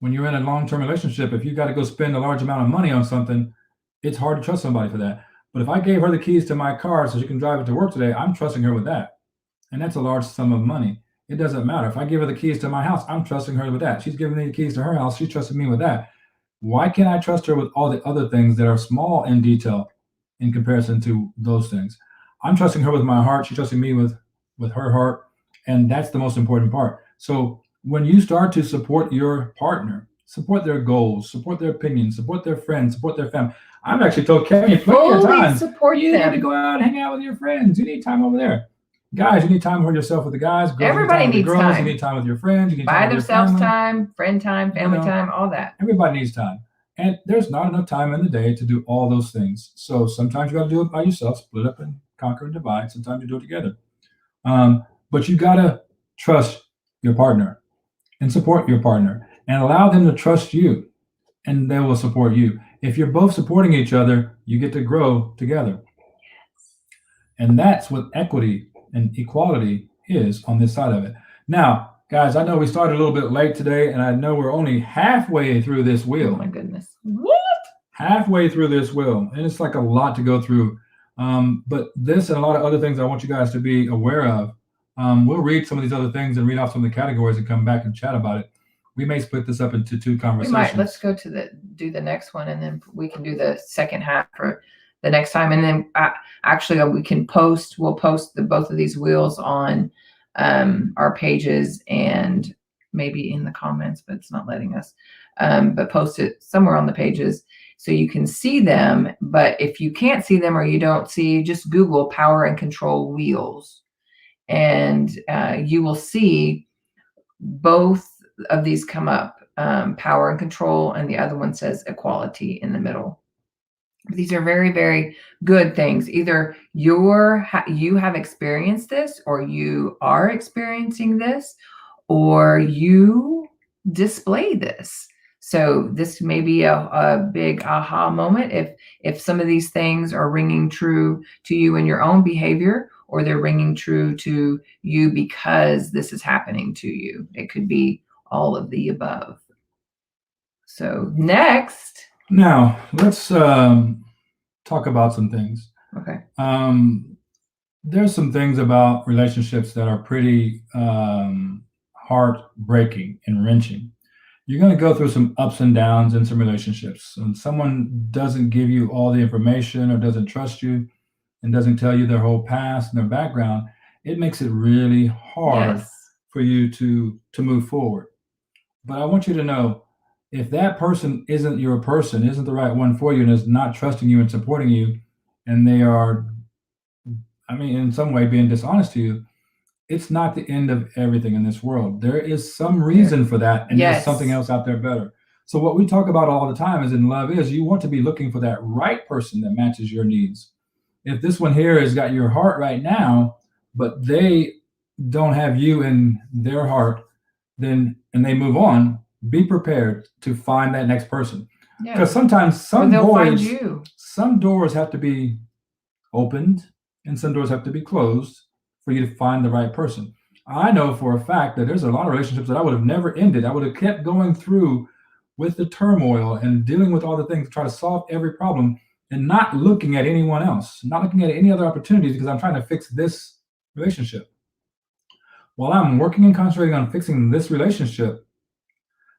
When you're in a long-term relationship, if you got to go spend a large amount of money on something, it's hard to trust somebody for that. But if I gave her the keys to my car so she can drive it to work today, I'm trusting her with that. And that's a large sum of money. It doesn't matter. If I give her the keys to my house, I'm trusting her with that. She's giving me the keys to her house. She's trusting me with that. Why can't I trust her with all the other things that are small in detail in comparison to those things? I'm trusting her with my heart. She's trusting me with her heart. And that's the most important part. So when you start to support your partner, support their goals, support their opinions, support their friends, support their family. I've actually told Kevin plenty of times, you need to go out and hang out with your friends. You need time over there. Guys, you need time for yourself with the guys. Girls, everybody needs girls. time. You need time with your friends. You need Buy time themselves with your time, friend time, family time, all that. Everybody needs time. And there's not enough time in the day to do all those things. So sometimes you got to do it by yourself, split up and conquer and divide. Sometimes you do it together. But you got to trust your partner and support your partner and allow them to trust you, and they will support you. If you're both supporting each other, you get to grow together. And that's what equity and equality is on this side of it. Now, guys, I know we started a little bit late today, and I know we're only halfway through this Oh wheel. my goodness. What? Halfway through this wheel. And it's like a lot to go through. But this and a lot of other things I want you guys to be aware of. We'll read some of these other things and read off some of the categories and come back and chat about it. We may split this up into two We conversations. might. Let's go to do the next one, and then we can do the second half for the next time. And then actually, we can post. We'll post both of these wheels on our pages and maybe in the comments, but it's not letting us. But post it somewhere on the pages so you can see them. But if you can't see them or you don't see, just Google power and control wheels, and you will see both of these come up, power and control, and the other one says equality in the middle. These are very, very good things. Either you have experienced this, or you are experiencing this, or you display this. So this may be a big aha moment if some of these things are ringing true to you in your own behavior, or they're ringing true to you because this is happening to you. It could be all of the above. So next. Now, let's talk about some things. Okay. There's some things about relationships that are pretty heartbreaking and wrenching. You're going to go through some ups and downs in some relationships. And someone doesn't give you all the information or doesn't trust you and doesn't tell you their whole past and their background, it makes it really hard for you to move forward. But I want you to know, if that person isn't your person, isn't the right one for you, and is not trusting you and supporting you, and they are, in some way being dishonest to you, it's not the end of everything in this world. There is some reason for that, and there's something else out there better. So what we talk about all the time is in love is you want to be looking for that right person that matches your needs. If this one here has got your heart right now, but they don't have you in their heart, and they move on, be prepared to find that next person. Because sometimes some doors have to be opened and some doors have to be closed for you to find the right person. I know for a fact that there's a lot of relationships that I would have never ended. I would have kept going through with the turmoil and dealing with all the things to try to solve every problem, and not looking at anyone else, not looking at any other opportunities, because I'm trying to fix this relationship. While I'm working and concentrating on fixing this relationship,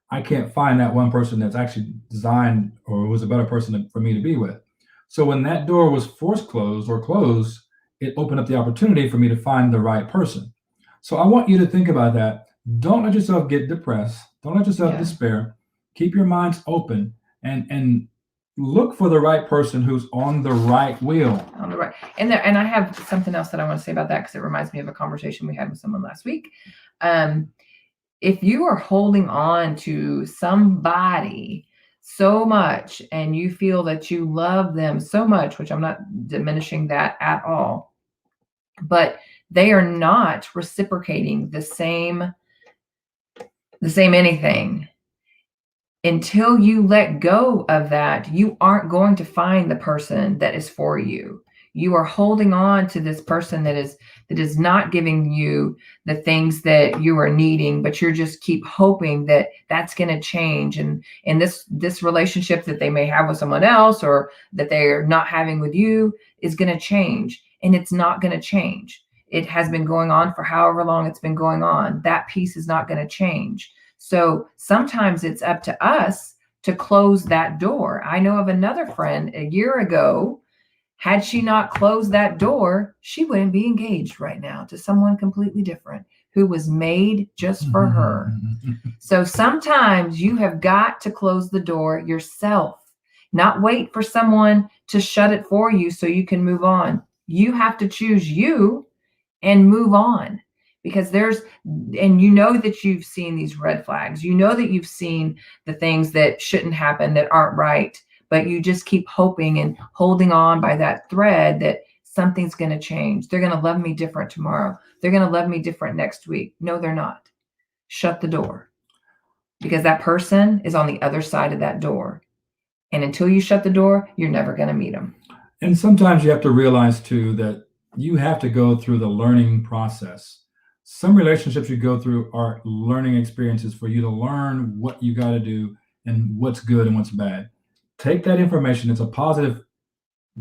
I can't find that one person that's actually designed or was a better person for me to be with. So when that door was forced closed or closed, it opened up the opportunity for me to find the right person. So I want you to think about that. Don't let yourself get depressed. Don't let yourself despair. Keep your minds open and look for the right person who's on the right wheel. On the right. And I have something else that I want to say about that, because it reminds me of a conversation we had with someone last week. If you are holding on to somebody so much and you feel that you love them so much, which I'm not diminishing that at all, but they are not reciprocating the same anything, until you let go of that, you aren't going to find the person that is for you. You are holding on to this person that is not giving you the things that you are needing, but you're just keep hoping that that's going to change. And this relationship that they may have with someone else, or that they're not having with you, is going to change. And it's not going to change. It has been going on for however long it's been going on. That piece is not going to change. So sometimes it's up to us to close that door. I know of another friend a year ago, had she not closed that door, she wouldn't be engaged right now to someone completely different who was made just for her. So sometimes you have got to close the door yourself, not wait for someone to shut it for you so you can move on. You have to choose you and move on. Because and you know that you've seen these red flags. You know that you've seen the things that shouldn't happen, that aren't right, but you just keep hoping and holding on by that thread that something's going to change. They're going to love me different tomorrow. They're going to love me different next week. No, they're not. Shut the door, because that person is on the other side of that door. And until you shut the door, you're never going to meet them. And sometimes you have to realize too that you have to go through the learning process. Some relationships you go through are learning experiences for you to learn what you got to do and what's good and what's bad. Take that information, it's a positive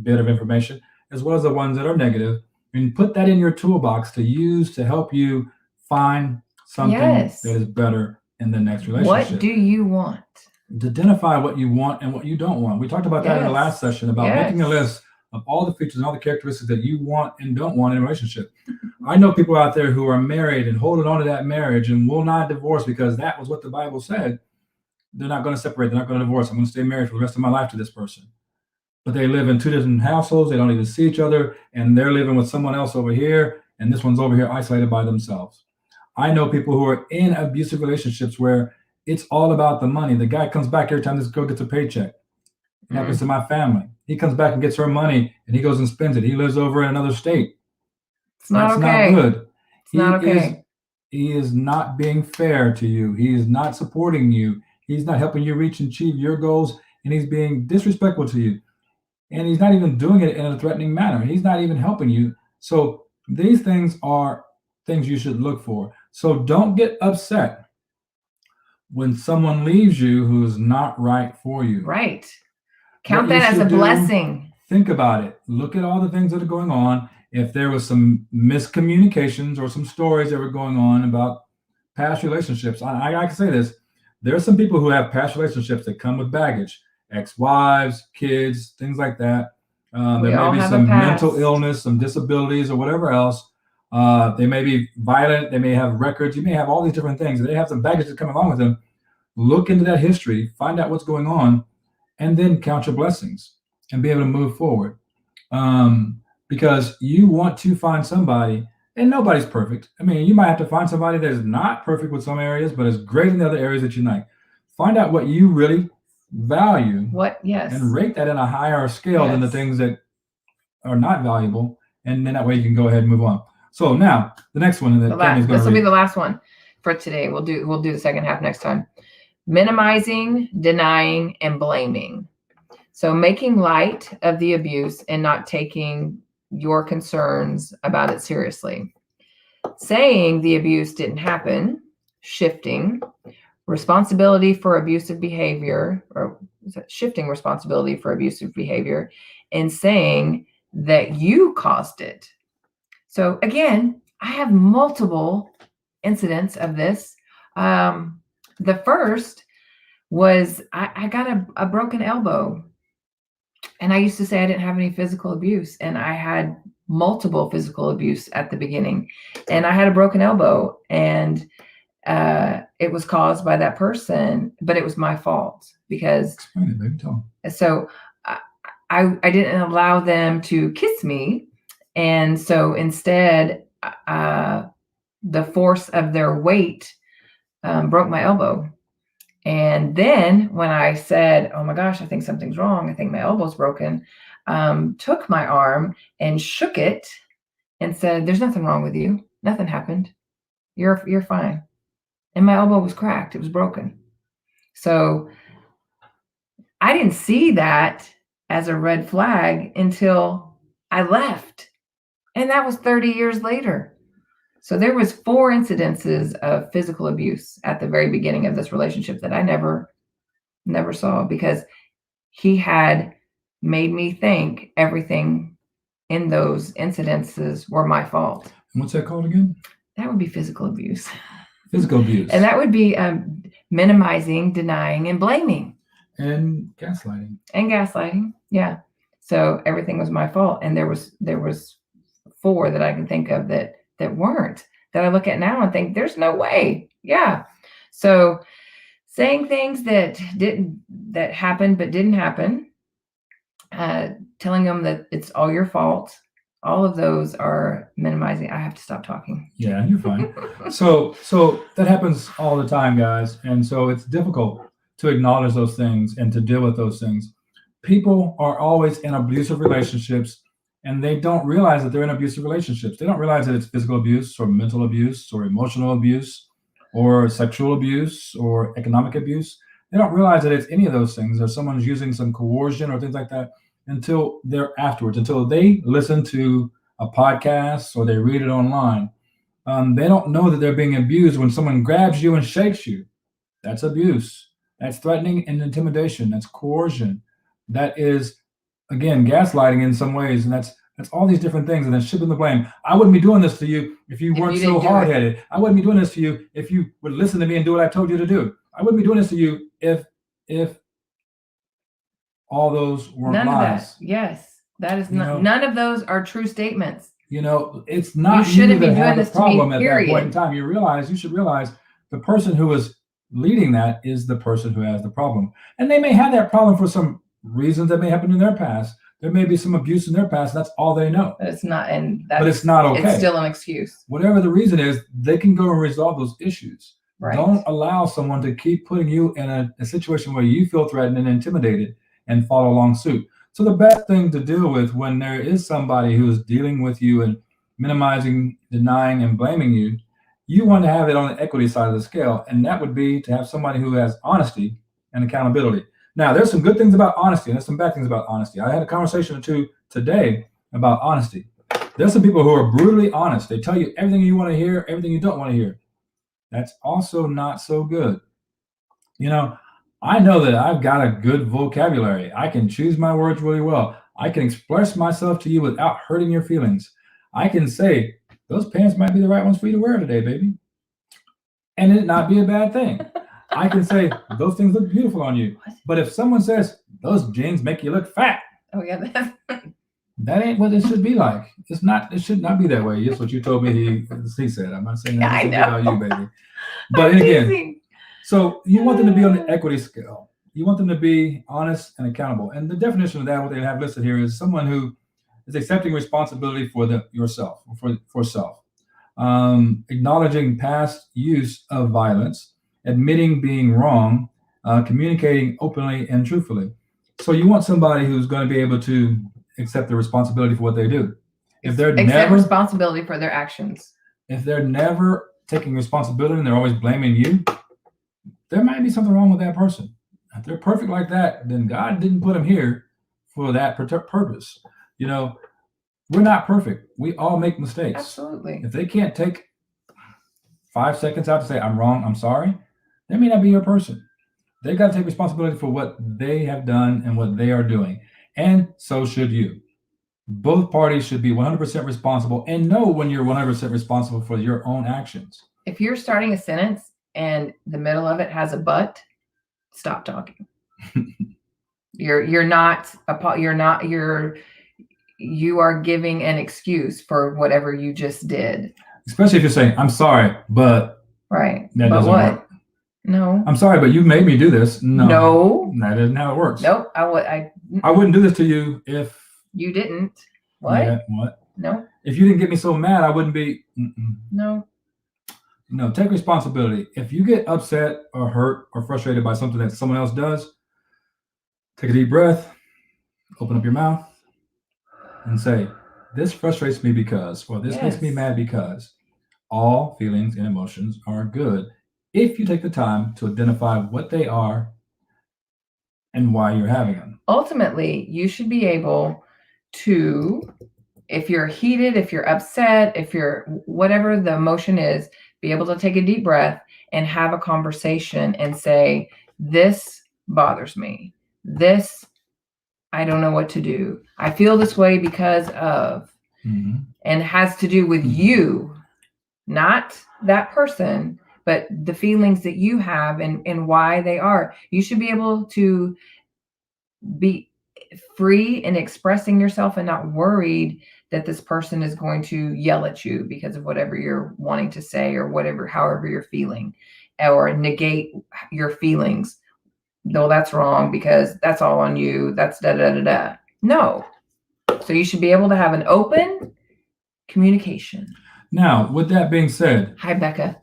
bit of information, as well as the ones that are negative, and put that in your toolbox to use to help you find something Yes. that is better in the next What relationship. do you want? Identify what you want and what you don't want. We talked about that in the last Yes. session about making a Yes. list of all the features and all the characteristics that you want and don't want in a relationship. I know people out there who are married and holding on to that marriage and will not divorce because that was what the Bible said. They're not going to separate. They're not going to divorce. I'm going to stay married for the rest of my life to this person. But they live in two different households. They don't even see each other, and they're living with someone else over here, and this one's over here isolated by themselves. I know people who are in abusive relationships where it's all about the money. The guy comes back every time this girl gets a paycheck. It happens to my family. He comes back and gets her money, and he goes and spends it. He lives over in another state. It's not That's okay. not good. It's not okay. He is not being fair to you. He is not supporting you. He's not helping you reach and achieve your goals, and he's being disrespectful to you. And he's not even doing it in a threatening manner. He's not even helping you. So these things are things you should look for. So don't get upset when someone leaves you who's not right for you. Right. Count that as a blessing. Think about it. Look at all the things that are going on. If there was some miscommunications or some stories that were going on about past relationships, I can say this. There are some people who have past relationships that come with baggage, ex-wives, kids, things like that. There may be some mental illness, some disabilities, or whatever else. They may be violent. They may have records. You may have all these different things. They have some baggage that come along with them. Look into that history, find out what's going on, and then count your blessings and be able to move forward. Because you want to find somebody, and nobody's perfect. I mean, you might have to find somebody that is not perfect with some areas, but is great in the other areas that you like. Find out what you really value. And rate that in a higher scale than the things that are not valuable. And then that way you can go ahead and move on. So now the next one that Tammy's going to read. This will be the last one for today. We'll do the second half next time. Minimizing, denying, and blaming. So making light of the abuse and not taking your concerns about it seriously. Saying the abuse didn't happen. Shifting responsibility for abusive behavior, or shifting responsibility for abusive behavior, and saying that you caused it. So again, I have multiple incidents of this. The first was I got a broken elbow, and I used to say I didn't have any physical abuse, and I had multiple physical abuse at the beginning, and I had a broken elbow, and it was caused by that person, but it was my fault because explain it, baby. Tell them. So I didn't allow them to kiss me, and so instead the force of their weight broke my elbow. And then when I said, oh my gosh, I think something's wrong, I think my elbow's broken, took my arm and shook it and said, there's nothing wrong with you. Nothing happened. You're fine. And my elbow was cracked. It was broken. So I didn't see that as a red flag until I left. And that was 30 years later. So there was 4 incidences of physical abuse at the very beginning of this relationship that I never saw, because he had made me think everything in those incidences were my fault. And what's that called again? That would be physical abuse. Physical abuse. And that would be minimizing, denying, and blaming. And gaslighting. And gaslighting, yeah. So everything was my fault. And there was 4 that I can think of that weren't, that I look at now and think there's no way. Yeah. So saying things that happened but didn't happen, telling them that it's all your fault, all of those are minimizing. I have to stop talking. Yeah, you're fine. So that happens all the time, guys. And so it's difficult to acknowledge those things and to deal with those things. People are always in abusive relationships, and they don't realize that they're in abusive relationships. They don't realize that it's physical abuse or mental abuse or emotional abuse or sexual abuse or economic abuse. They don't realize that it's any of those things, or someone's using some coercion or things like that, until they're afterwards, until they listen to a podcast or they read it online. They don't know that they're being abused when someone grabs you and shakes you. That's abuse. That's threatening and intimidation. That's coercion. That is, again, gaslighting in some ways, and that's all these different things, and then shifting the blame. I wouldn't be doing this to you if you If weren't you so didn't do it. hard headed. I wouldn't be doing this to you if you would listen to me and do what I told you to do. I wouldn't be doing this to you if all those weren't None of that. lies. Yes, that is You not. know? None of those are true statements. You know, it's not you shouldn't be that doing have the this to me, problem at that point in period. time. You should realize the person who is leading that is the person who has the problem. And they may have that problem for some reasons that may happen in their past. There may be some abuse in their past. That's all they know. But it's not, and But it's not okay. It's still an excuse. Whatever the reason is, they can go and resolve those issues. Right. Don't allow someone to keep putting you in a situation where you feel threatened and intimidated and follow along suit. So the best thing to deal with when there is somebody who is dealing with you and minimizing, denying, and blaming you, you want to have it on the equity side of the scale, and that would be to have somebody who has honesty and accountability. Now, there's some good things about honesty, and there's some bad things about honesty. I had a conversation or two today about honesty. There's some people who are brutally honest. They tell you everything you want to hear, everything you don't want to hear. That's also not so good. You know, I know that I've got a good vocabulary. I can choose my words really well. I can express myself to you without hurting your feelings. I can say, those pants might be the right ones for you to wear today, baby. And it not be a bad thing. I can say, those things look beautiful on you. But if someone says, those jeans make you look fat. Oh, yeah. That ain't what it should be like. It's not. It should not be that way. That's what you told me. He said. I'm not saying that I know. about you, baby. But again, so you want them to be on the equity scale. You want them to be honest and accountable. And the definition of that, what they have listed here, is someone who is accepting responsibility for yourself, for self, acknowledging past use of violence, admitting being wrong, communicating openly and truthfully. So you want somebody who's going to be able to accept the responsibility for what they do. If they're accept responsibility for their actions. If they're never taking responsibility and they're always blaming you, there might be something wrong with that person. If they're perfect like that, then God didn't put them here for that purpose. You know, we're not perfect. We all make mistakes. Absolutely. If they can't take 5 seconds out to say, I'm wrong, I'm sorry, they may not be your person. They've got to take responsibility for what they have done and what they are doing. And so should you. Both parties should be 100% responsible and know when you're 100% responsible for your own actions. If you're starting a sentence and the middle of it has a but, stop talking. You are giving an excuse for whatever you just did. Especially if you're saying, I'm sorry, but right. That but doesn't what? Work. No. I'm sorry, but you made me do this. No. That isn't how it works. Nope. I wouldn't do this to you if you didn't. What? Yeah, what? No. If you didn't get me so mad, I wouldn't be. No. No, take responsibility. If you get upset or hurt or frustrated by something that someone else does, take a deep breath, open up your mouth, and say, this frustrates me because, or this makes me mad because. All feelings and emotions are good if you take the time to identify what they are and why you're having them. Ultimately, you should be able to, if you're heated, if you're upset, if you're whatever the emotion is, be able to take a deep breath and have a conversation and say, this bothers me. This, I don't know what to do. I feel this way because of, and has to do with you, not that person, but the feelings that you have and why they are. You should be able to be free in expressing yourself and not worried that this person is going to yell at you because of whatever you're wanting to say or however you're feeling, or negate your feelings. No, that's wrong because that's all on you. That's da da da da. No. So you should be able to have an open communication. Now, with that being said. Hi, Becca.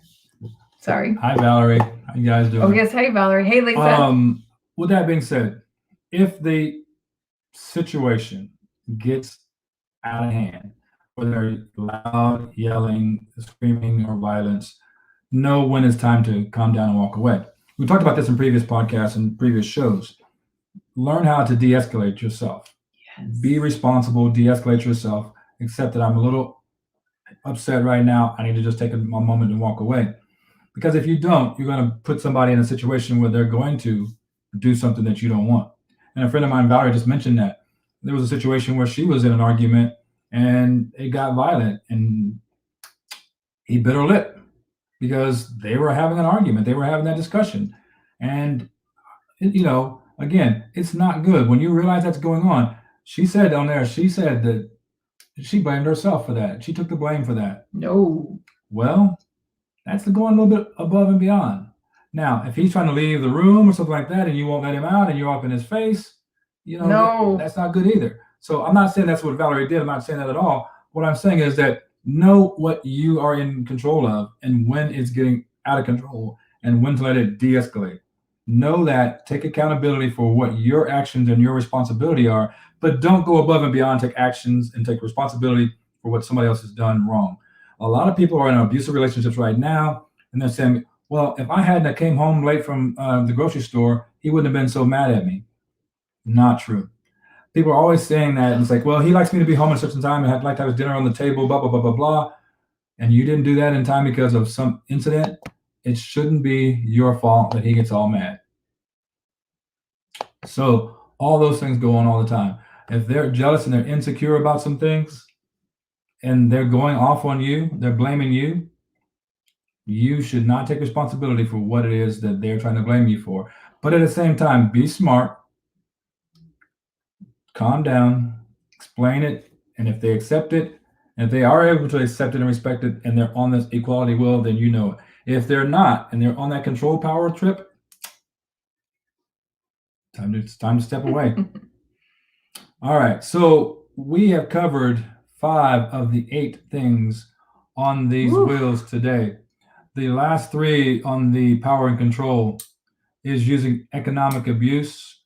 Sorry. Hi, Valerie. How you guys doing? Oh, yes. Hey, Valerie. Hey, Lisa. With that being said, if the situation gets out of hand, whether loud, yelling, screaming, or violence, know when it's time to calm down and walk away. We talked about this in previous podcasts and previous shows. Learn how to de-escalate yourself. Yes. Be responsible, de-escalate yourself. Accept that I'm a little upset right now. I need to just take a moment and walk away. Because if you don't, you're going to put somebody in a situation where they're going to do something that you don't want. And a friend of mine, Valerie, just mentioned that there was a situation where she was in an argument and it got violent, and he bit her lip because they were having an argument. They were having that discussion. And, again, it's not good. When you realize that's going on, she said on there, she said that she blamed herself for that. She took the blame for that. No. Well, that's going a little bit above and beyond. Now, if he's trying to leave the room or something like that and you won't let him out and you're up in his face, No. that's not good either. So I'm not saying that's what Valerie did. I'm not saying that at all. What I'm saying is that know what you are in control of and when it's getting out of control and when to let it de-escalate. Know that, take accountability for what your actions and your responsibility are, but don't go above and beyond, take actions and take responsibility for what somebody else has done wrong. A lot of people are in abusive relationships right now, and they're saying, well, if I hadn't came home late from the grocery store, he wouldn't have been so mad at me. Not true. People are always saying that, and it's like, well, he likes me to be home at a certain time, and I'd like to have his dinner on the table, blah, blah, blah, blah, blah. And you didn't do that in time because of some incident. It shouldn't be your fault that he gets all mad. So all those things go on all the time. If they're jealous and they're insecure about some things, and they're going off on you, they're blaming you, you should not take responsibility for what it is that they're trying to blame you for. But at the same time, be smart, calm down, explain it, and if they accept it, and if they are able to accept it and respect it, and they're on this equality will, then you know it. If they're not, and they're on that control power trip, it's time to step away. All right, so we have covered 5 of the 8 things on these wheels today. The last 3 on the power and control is using economic abuse,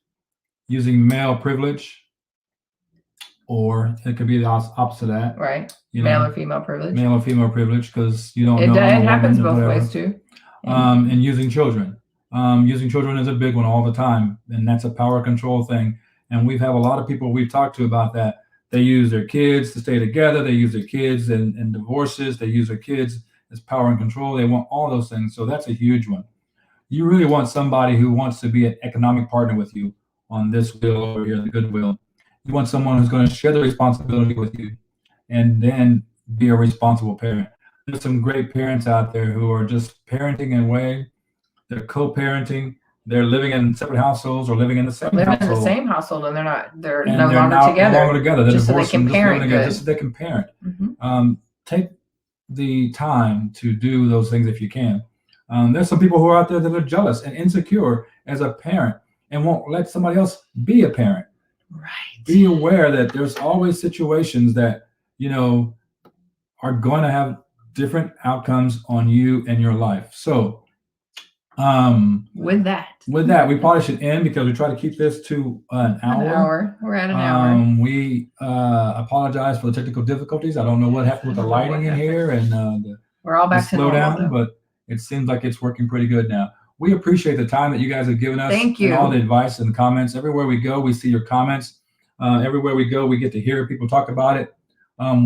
using male privilege, or it could be the opposite of that. Right. Male or female privilege. Male or female privilege, because you don't know. It happens both ways too. And using children. Using children is a big one all the time, and that's a power control thing. And we've had a lot of people we've talked to about that. They use their kids to stay together. They use their kids in divorces. They use their kids as power and control. They want all those things. So that's a huge one. You really want somebody who wants to be an economic partner with you on this wheel over here, the good wheel. You want someone who's going to share the responsibility with you and then be a responsible parent. There's some great parents out there who are just parenting in a way. They're co-parenting. They're living in separate households or living in the same household. They're in the same household, and they're no longer together. They're just so they can parent good. Just so they can parent. Mm-hmm. Take the time to do those things if you can. There's some people who are out there that are jealous and insecure as a parent and won't let somebody else be a parent. Right. Be aware that there's always situations that, are going to have different outcomes on you and your life. So, with that, we probably should end because we try to keep this to an hour. We're at an hour. We apologize for the technical difficulties. I don't know what happened with the lighting in here and we're all back to slow normal, down, but it seems like it's working pretty good now. We appreciate the time that you guys have given us. Thank you. And all the advice and comments. Everywhere we go, we see your comments. Everywhere we go, we get to hear people talk about it.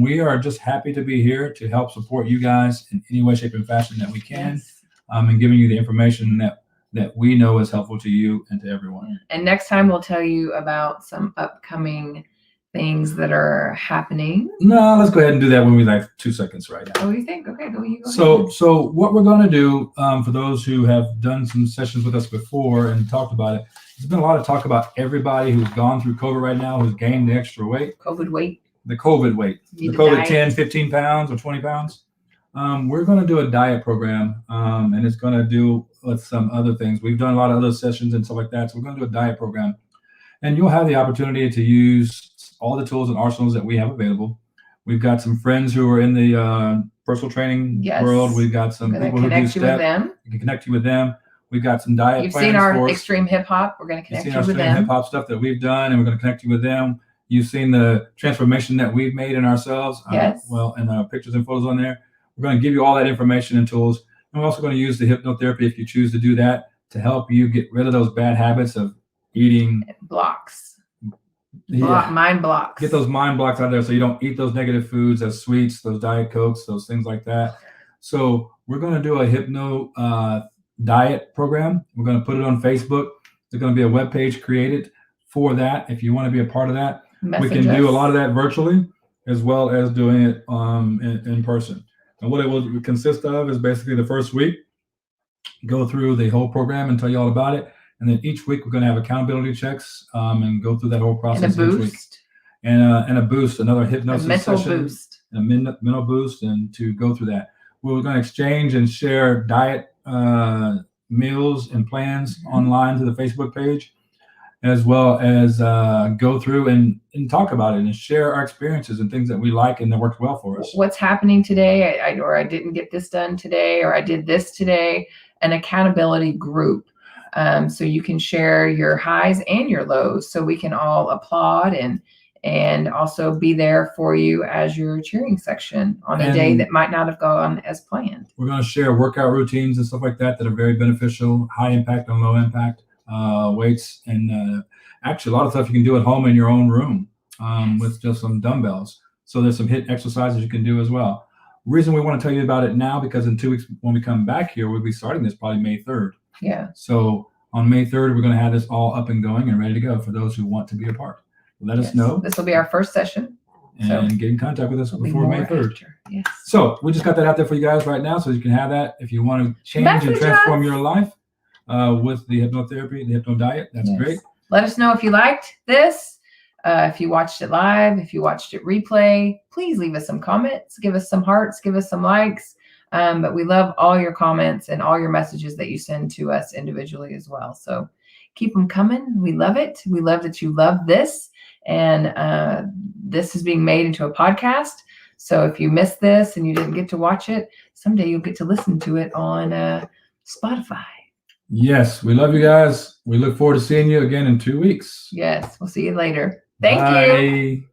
We are just happy to be here to help support you guys in any way, shape, and fashion that we can. Yes. And giving you the information that we know is helpful to you and to everyone. And next time we'll tell you about some upcoming things that are happening. No, let's go ahead and do that when we 2 seconds right now. Oh, you think? Okay, go ahead. So what we're going to do for those who have done some sessions with us before and talked about it, there's been a lot of talk about everybody who's gone through COVID right now, who's gained the extra weight. COVID weight. The COVID weight. The COVID 10, 15 pounds or 20 pounds. We're going to do a diet program, and it's going to do some other things. We've done a lot of other sessions and stuff like that. So we're going to do a diet program, and you'll have the opportunity to use all the tools and arsenals that we have available. We've got some friends who are in the personal training world. We've got some people who do STEP. We can connect you with them. We've got some diet You've plans. You've seen our extreme hip hop. We're going to connect you with them. Extreme hip hop stuff that we've done, and we're going to connect you with them. You've seen the transformation that we've made in ourselves. Yes. And pictures and photos on there. We're going to give you all that information and tools. And we're also going to use the hypnotherapy if you choose to do that to help you get rid of those bad habits of eating blocks. Yeah. Mind blocks. Get those mind blocks out there so you don't eat those negative foods, as sweets, those Diet Cokes, those things like that. So we're going to do a hypno diet program. We're going to put it on Facebook. There's going to be a web page created for that. If you want to be a part of that, we can do a lot of that virtually as well as doing it in person. And what it will consist of is basically the first week, go through the whole program and tell you all about it. And then each week we're going to have accountability checks and go through that whole process each week. And a boost, another hypnosis session, a mental boost, and to go through that. We're going to exchange and share diet meals and plans online to the Facebook page, as well as go through and talk about it and share our experiences and things that we like and that worked well for us. What's happening today, or I didn't get this done today, or I did this today. An accountability group. So you can share your highs and your lows, so we can all applaud and also be there for you as your cheering section on a day that might not have gone as planned. We're going to share workout routines and stuff like that are very beneficial, high impact and low impact weights, and actually a lot of stuff you can do at home in your own room with just some dumbbells. So there's some HIIT exercises you can do as well. Reason we want to tell you about it now, because in 2 weeks when we come back here, we'll be starting this probably May 3rd. Yeah. So on May 3rd, we're going to have this all up and going and ready to go for those who want to be a part. Let us know. This will be our first session. And get in contact with us before May 3rd. Yes. So we just got that out there for you guys right now, so you can have that if you want to change and transform your life with the hypnotherapy, the hypno diet. That's great. Let us know if you liked this. If you watched it live, if you watched it replay, please leave us some comments, give us some hearts, give us some likes. But we love all your comments and all your messages that you send to us individually as well. So keep them coming. We love it. We love that you love this. And this is being made into a podcast. So if you missed this and you didn't get to watch it, someday you'll get to listen to it on Spotify. Yes, we love you guys. We look forward to seeing you again in 2 weeks. Yes, we'll see you later. Thank you.